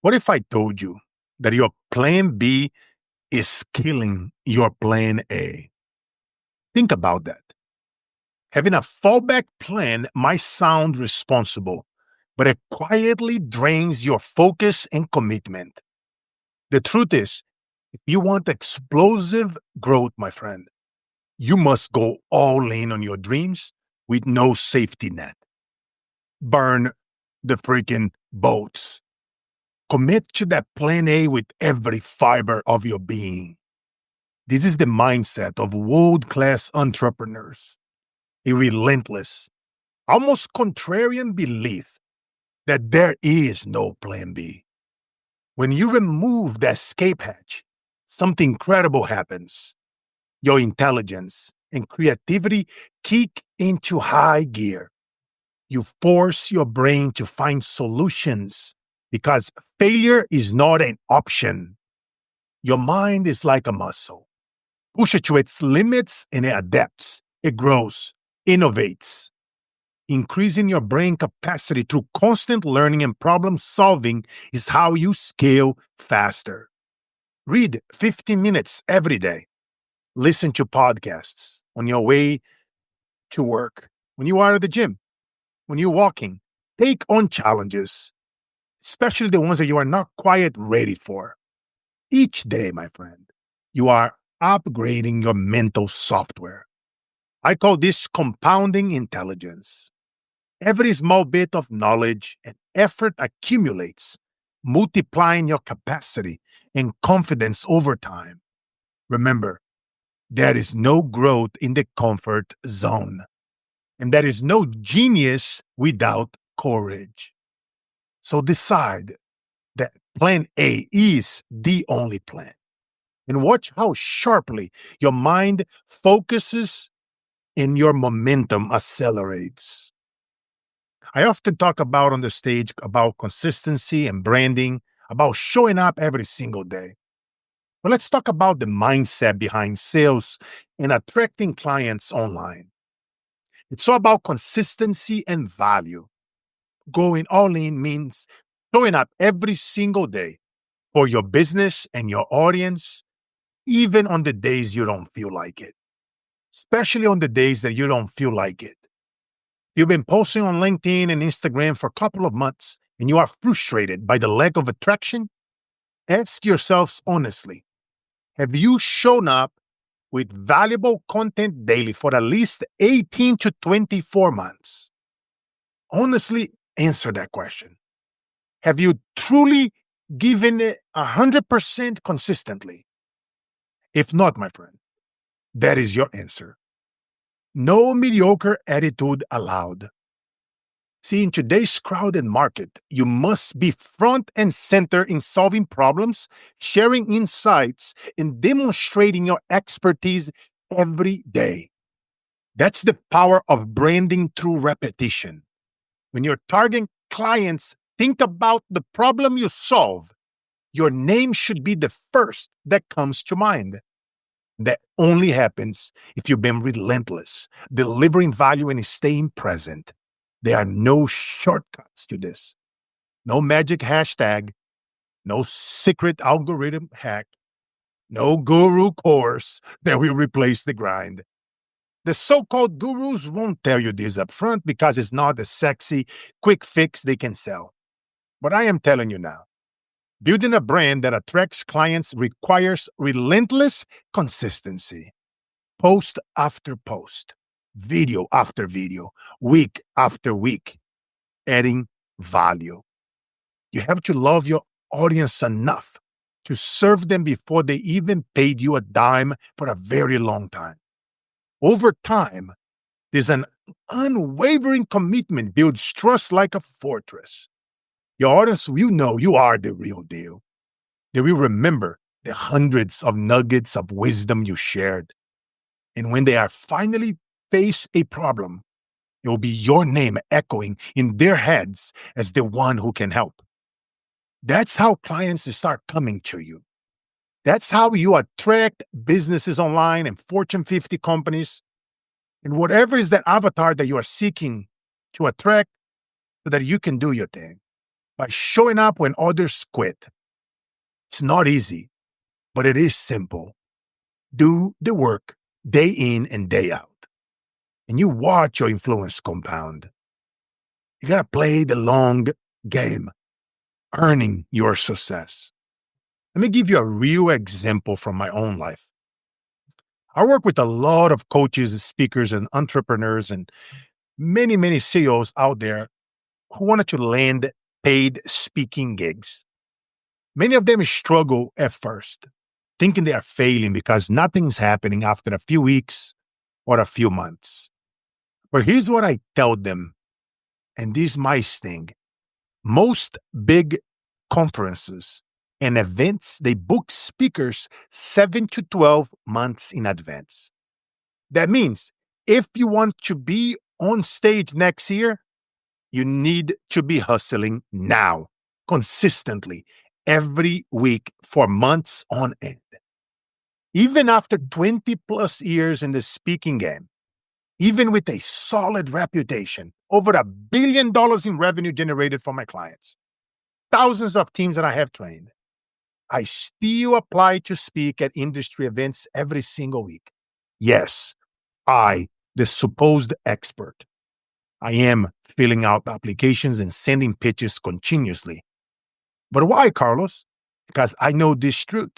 What if I told you that your plan B is killing your plan A? Think about that. Having a fallback plan might sound responsible, but it quietly drains your focus and commitment. The truth is, if you want explosive growth, my friend, you must go all in on your dreams with no safety net. Burn the freaking boats. Commit to that plan A with every fiber of your being. This is the mindset of world class entrepreneurs, a relentless, almost contrarian belief that there is no plan B. When you remove the escape hatch, something incredible happens. Your intelligence and creativity kick into high gear. You force your brain to find solutions because failure is not an option. Your mind is like a muscle. Push it to its limits and it adapts, it grows, innovates. Increasing your brain capacity through constant learning and problem solving is how you scale faster. Read 15 minutes every day. Listen to podcasts on your way to work, when you are at the gym, when you're walking. Take on challenges, especially the ones that you are not quite ready for. Each day, my friend, you are upgrading your mental software. I call this compounding intelligence. Every small bit of knowledge and effort accumulates, multiplying your capacity and confidence over time. Remember, there is no growth in the comfort zone, and there is no genius without courage. So decide that plan A is the only plan. And watch how sharply your mind focuses and your momentum accelerates. I often talk about on the stage about consistency and branding, about showing up every single day. But let's talk about the mindset behind sales and attracting clients online. It's all about consistency and value. Going all in means showing up every single day for your business and your audience, even on the days you don't feel like it, especially on the days that you don't feel like it. You've been posting on LinkedIn and Instagram for a couple of months and you are frustrated by the lack of attraction. Ask yourselves honestly, have you shown up with valuable content daily for at least 18 to 24 months? Honestly, answer that question. Have you truly given it 100% consistently? If not, my friend, that is your answer. No mediocre attitude allowed. See, in today's crowded market, you must be front and center in solving problems, sharing insights, and demonstrating your expertise every day. That's the power of branding through repetition. When you're targeting clients, think about the problem you solve. Your name should be the first that comes to mind. That only happens if you've been relentless, delivering value and staying present. There are no shortcuts to this. No magic hashtag, no secret algorithm hack, no guru course that will replace the grind. The so-called gurus won't tell you this up front because it's not a sexy, quick fix they can sell. But I am telling you now, building a brand that attracts clients requires relentless consistency. Post after post, video after video, week after week, adding value. You have to love your audience enough to serve them before they even paid you a dime for a very long time. Over time, there's an unwavering commitment builds trust like a fortress. Your audience will know you are the real deal. They will remember the hundreds of nuggets of wisdom you shared. And when they are finally face a problem, it will be your name echoing in their heads as the one who can help. That's how clients start coming to you. That's how you attract businesses online and Fortune 50 companies. And whatever is that avatar that you are seeking to attract so that you can do your thing. by showing up when others quit. It's not easy, but it is simple. Do the work day in and day out, and you watch your influence compound. You got to play the long game, earning your success. Let me give you a real example from my own life. I work with a lot of coaches, speakers, and entrepreneurs, and many CEOs out there who wanted to land paid speaking gigs. Many of them struggle at first, thinking they are failing because nothing's happening after a few weeks or a few months. But here's what I tell them, and this might sting. Most big conferences and events, they book speakers 7 to 12 months in advance. That means if you want to be on stage next year, you need to be hustling now, consistently, every week for months on end. Even after 20 plus years in the speaking game, even with a solid reputation, over $1 billion in revenue generated for my clients, thousands of teams that I have trained, I still apply to speak at industry events every single week. Yes, I, the supposed expert, I am filling out applications and sending pitches continuously. But why, Carlos? Because I know this truth.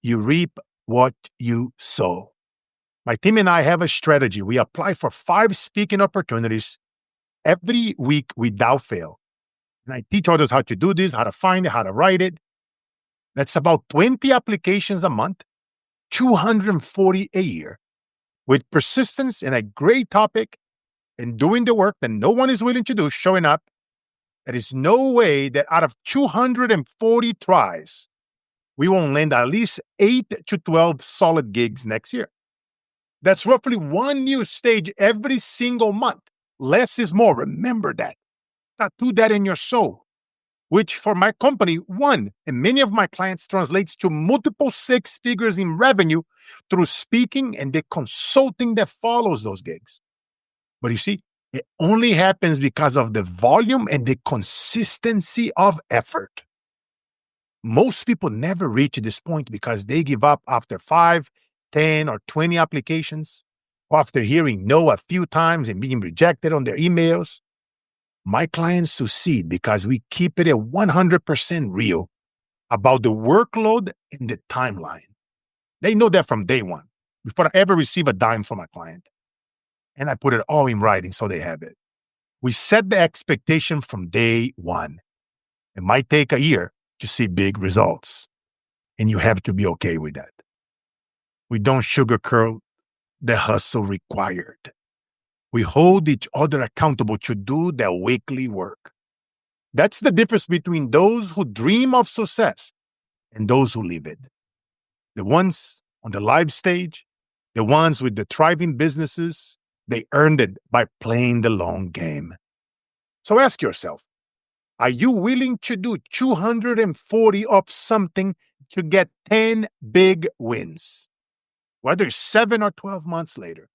You reap what you sow. My team and I have a strategy. We apply for 5 speaking opportunities every week without fail. And I teach others how to do this, how to find it, how to write it. That's about 20 applications a month, 240 a year. With persistence and a great topic and doing the work that no one is willing to do, showing up, there is no way that out of 240 tries, we won't land at least 8 to 12 solid gigs next year. That's roughly 1 new stage every single month. Less is more. Remember that. Tattoo that in your soul, which for my company, one, and many of my clients translates to multiple 6 figures in revenue through speaking and the consulting that follows those gigs. But you see, it only happens because of the volume and the consistency of effort. Most people never reach this point because they give up after 5, 10, or 20 applications, or after hearing no a few times and being rejected on their emails. My clients succeed because we keep it at 100% real about the workload and the timeline. They know that from day one, before I ever receive a dime from a client. And I put it all in writing so they have it. We set the expectation from day one. It might take a year to see big results, and you have to be okay with that. We don't sugarcoat the hustle required. We hold each other accountable to do their weekly work. That's the difference between those who dream of success and those who live it. The ones on the live stage, the ones with the thriving businesses, they earned it by playing the long game. So ask yourself, are you willing to do 240 of something to get 10 big wins? Whether 7 or 12 months later,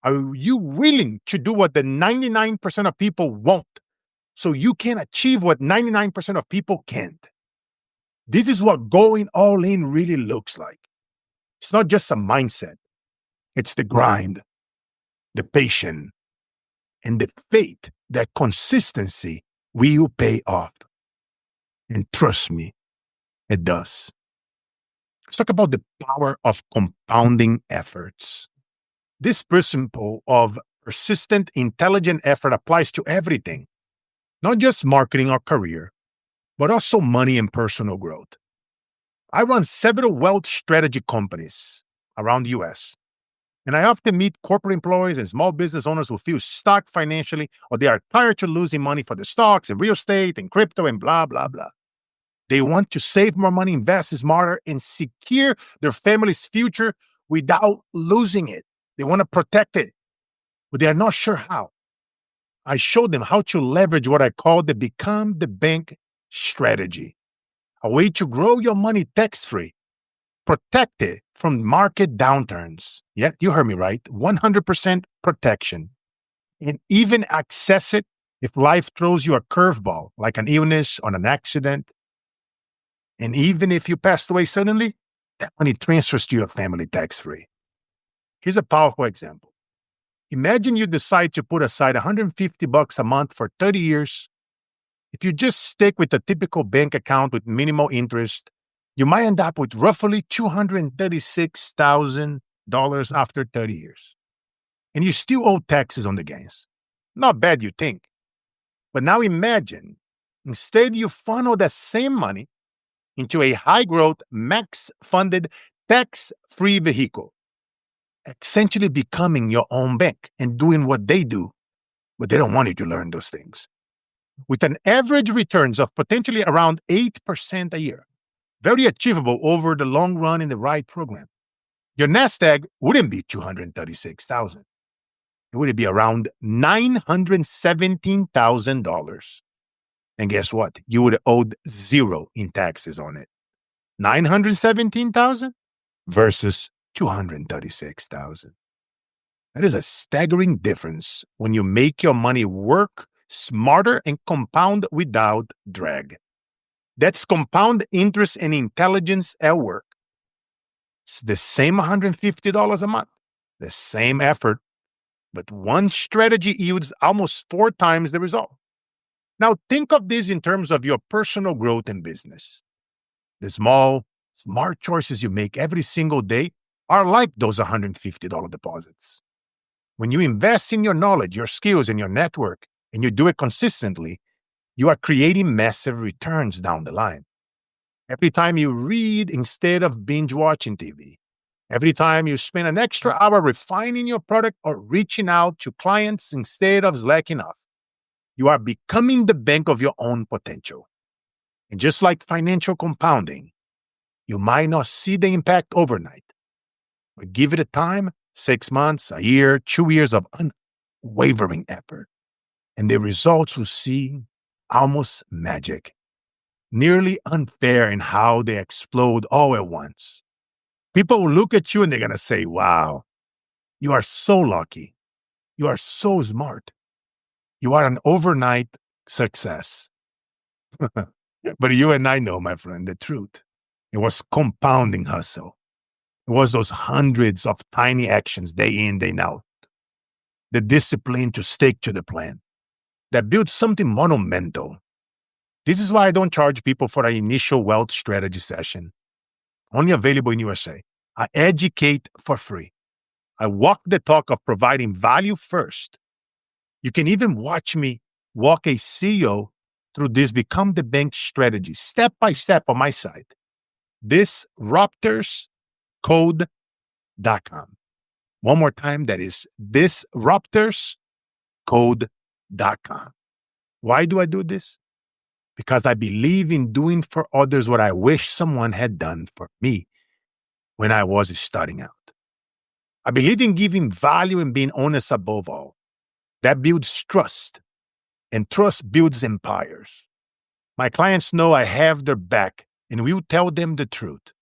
are you willing to do what the 99% of people won't so you can achieve what 99% of people can't? This is what going all in really looks like. It's not just a mindset. It's the grind, the patience, and the faith that consistency will pay off. And trust me, it does. Let's talk about the power of compounding efforts. This principle of persistent, intelligent effort applies to everything, not just marketing or career, but also money and personal growth. I run several wealth strategy companies around the US, and I often meet corporate employees and small business owners who feel stuck financially, or they are tired to losing money for the stocks and real estate and crypto and blah, blah, blah. They want to save more money, invest smarter, and secure their family's future without losing it. They want to protect it, but they are not sure how. I show them how to leverage what I call the Become the Bank strategy, a way to grow your money tax-free, protect it from market downturns. Yet, you heard me right, 100% protection, and even access it If life throws you a curveball, like an illness or an accident, and even if you passed away suddenly, that money transfers to your family tax-free. Here's a powerful example. Imagine you decide to put aside $150 a month for 30 years. If you just stick with a typical bank account with minimal interest, you might end up with roughly $236,000 after 30 years. And you still owe taxes on the gains. Not bad, you think. But now imagine, instead you funnel that same money into a high-growth, max-funded, tax-free vehicle, essentially becoming your own bank and doing what they do, but they don't want you to learn those things. With an average returns of potentially around 8% a year, very achievable over the long run in the right program. Your nest egg wouldn't be $236,000. It would be around $917,000. And guess what? You would have owed zero in taxes on it. $917,000 versus $236,000. That is a staggering difference when you make your money work smarter and compound without drag. That's compound interest and intelligence at work. It's the same $150 a month, the same effort, but one strategy yields almost 4 times the result. Now, think of this in terms of your personal growth in business. The small, smart choices you make every single day are like those $150 deposits. When you invest in your knowledge, your skills, and your network, and you do it consistently, you are creating massive returns down the line. Every time you read instead of binge watching TV, every time you spend an extra hour refining your product or reaching out to clients instead of slacking off, you are becoming the bank of your own potential. And just like financial compounding, you might not see the impact overnight, but give it a time, 6 months, a year, 2 years of unwavering effort, and the results will seem almost magic, nearly unfair in how they explode all at once. People will look at you and they're going to say, wow, you are so lucky. You are so smart. You are an overnight success. But you and I know, my friend, the truth. It was compounding hustle. It was those hundreds of tiny actions day in, day out. The discipline to stick to the plan that built something monumental. This is why I don't charge people for an initial wealth strategy session. Only available in USA. I educate for free. I walk the talk of providing value first. You can even watch me walk a CEO through this Become the Bank strategy, step by step on my site. Disruptorscode.com. One more time, that is disruptorscode.com. Why do I do this? Because I believe in doing for others what I wish someone had done for me when I was starting out. I believe in giving value and being honest above all. That builds trust, and trust builds empires. My clients know I have their back and will tell them the truth,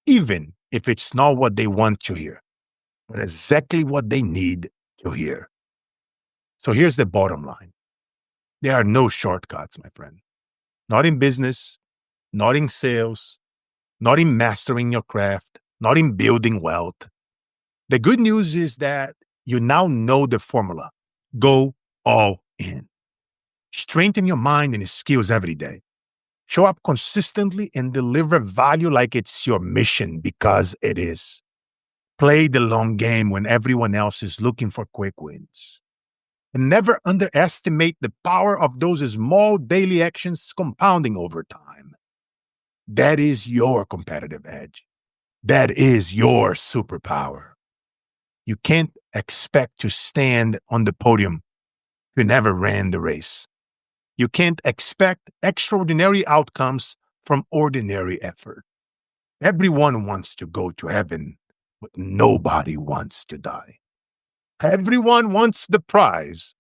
even if it's not what they want to hear, but exactly what they need to hear. So here's the bottom line. There are no shortcuts, my friend. Not in business, not in sales, not in mastering your craft, not in building wealth. The good news is that you now know the formula. Go all in. Strengthen your mind and skills every day. Show up consistently and deliver value like it's your mission, because it is. Play the long game when everyone else is looking for quick wins. And never underestimate the power of those small daily actions compounding over time. That is your competitive edge. That is your superpower. You can't expect to stand on the podium if you never ran the race. You can't expect extraordinary outcomes from ordinary effort. Everyone wants to go to heaven, but nobody wants to die. Everyone wants the prize,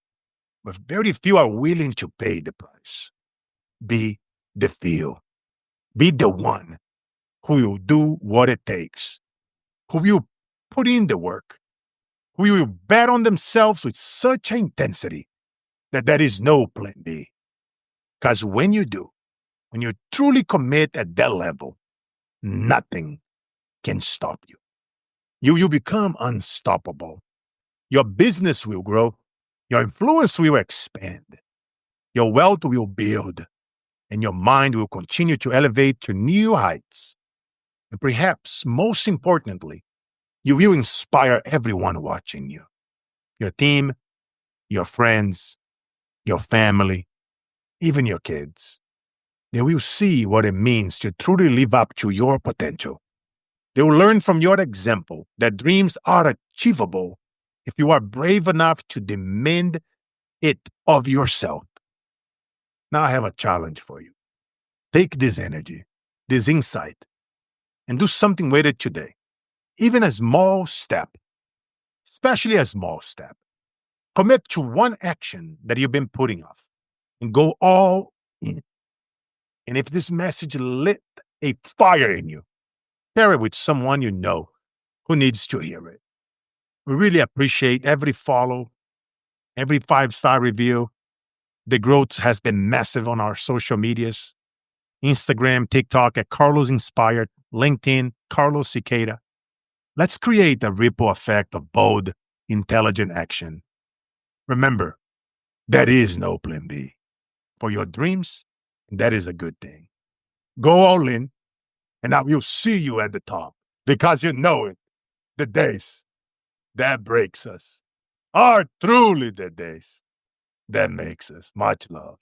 but very few are willing to pay the price. Be the few. Be the one who will do what it takes, who will put in the work, who will bet on themselves with such intensity that there is no plan B. Because when you do, when you truly commit at that level, nothing can stop you. You become unstoppable. Your business will grow. Your influence will expand. Your wealth will build. And your mind will continue to elevate to new heights. And perhaps most importantly, you will inspire everyone watching you, your team, your friends, your family, even your kids. They will see what it means to truly live up to your potential. They will learn from your example that dreams are achievable if you are brave enough to demand it of yourself. Now I have a challenge for you. Take this energy, this insight, and do something with it today. Even a small step, especially a small step. Commit to one action that you've been putting off and go all in. And if this message lit a fire in you, share it with someone you know who needs to hear it. We really appreciate every follow, every 5-star review. The growth has been massive on our social medias. Instagram, TikTok at Carlos Inspired, LinkedIn, Carlos Siqueira. Let's create a ripple effect of bold, intelligent action. Remember, there is no plan B. For your dreams, that is a good thing. Go all in, and I will see you at the top because you know it. The days that breaks us are truly the days that makes us. Much love.